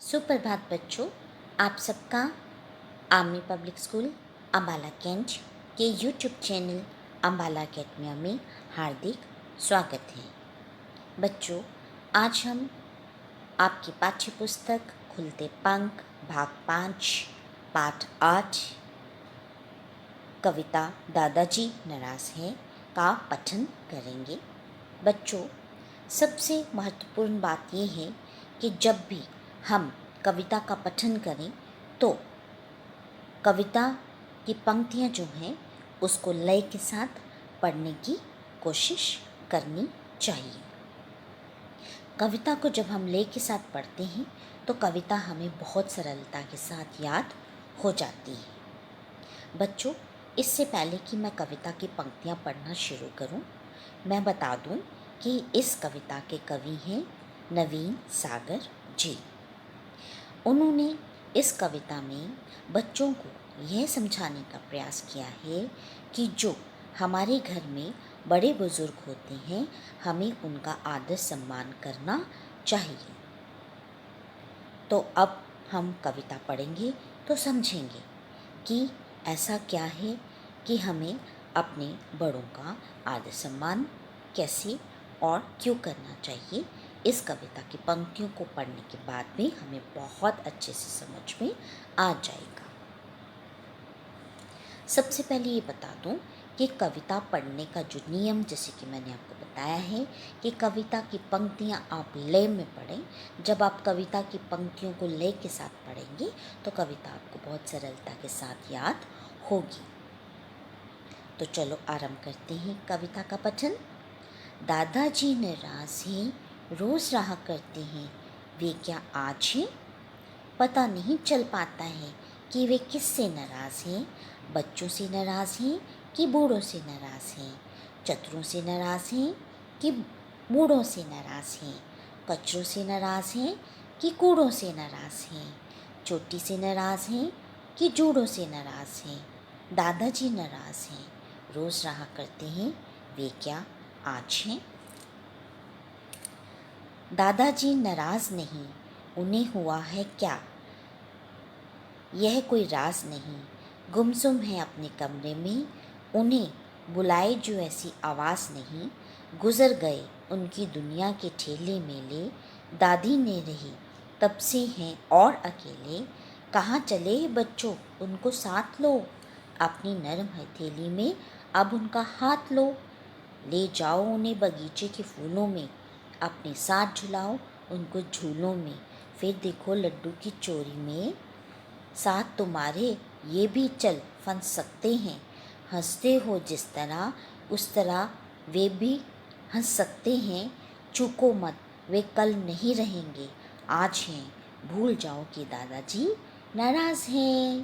सुप्रभात बच्चों, आप सबका army public school Ambala cantt के यूट्यूब चैनल अम्बाला अकेडमी में हार्दिक स्वागत है। बच्चों, आज हम आपकी पाठ्य पुस्तक खुलते पंख भाग 5 पाठ 8 कविता दादाजी नाराज हैं का पठन करेंगे। बच्चों, सबसे महत्वपूर्ण बात यह है कि जब भी हम कविता का पठन करें तो कविता की पंक्तियाँ जो हैं उसको लय के साथ पढ़ने की कोशिश करनी चाहिए। कविता को जब हम लय के साथ पढ़ते हैं तो कविता हमें बहुत सरलता के साथ याद हो जाती है। बच्चों, इससे पहले कि मैं कविता की पंक्तियाँ पढ़ना शुरू करूँ, मैं बता दूँ कि इस कविता के कवि हैं नवीन सागर जी। उन्होंने इस कविता में बच्चों को यह समझाने का प्रयास किया है कि जो हमारे घर में बड़े बुजुर्ग होते हैं हमें उनका आदर सम्मान करना चाहिए। तो अब हम कविता पढ़ेंगे तो समझेंगे कि ऐसा क्या है कि हमें अपने बड़ों का आदर सम्मान कैसे और क्यों करना चाहिए। इस कविता की पंक्तियों को पढ़ने के बाद में हमें बहुत अच्छे से समझ में आ जाएगा। सबसे पहले ये बता दूं कि कविता पढ़ने का जो नियम, जैसे कि मैंने आपको बताया है कि कविता की पंक्तियां आप लय में पढ़ें। जब आप कविता की पंक्तियों को लय के साथ पढ़ेंगे तो कविता आपको बहुत सरलता के साथ याद होगी। तो चलो आरंभ करते हैं कविता का पठन। दादाजी नाराज हैं, रोज रहा करते हैं, वे क्या आज हैं? पता नहीं चल पाता है कि वे किससे नाराज हैं। बच्चों से नाराज हैं कि बूढ़ों से नाराज हैं, चतुरों से नाराज हैं कि बूढ़ों से नाराज हैं, कचरों से नाराज हैं कि कूड़ों से नाराज हैं, चोटी से नाराज हैं कि जूड़ों से नाराज हैं। दादाजी नाराज हैं, रोज रहा करते हैं, वे क्या आज हैं? दादाजी नाराज नहीं, उन्हें हुआ है क्या? यह कोई राज नहीं, गुमसुम है अपने कमरे में, उन्हें बुलाए जो ऐसी आवाज़ नहीं। गुजर गए उनकी दुनिया के ठेले मेले, दादी ने रही तब से हैं और अकेले। कहाँ चले बच्चों उनको साथ लो, अपनी नरम हथेली में अब उनका हाथ लो। ले जाओ उन्हें बगीचे के फूलों में, अपने साथ झुलाओ उनको झूलों में। फिर देखो लड्डू की चोरी में, साथ तुम्हारे ये भी चल फंस सकते हैं। हंसते हो जिस तरह उस तरह वे भी हंस सकते हैं। चूको मत, वे कल नहीं रहेंगे, आज हैं। भूल जाओ कि दादाजी नाराज हैं।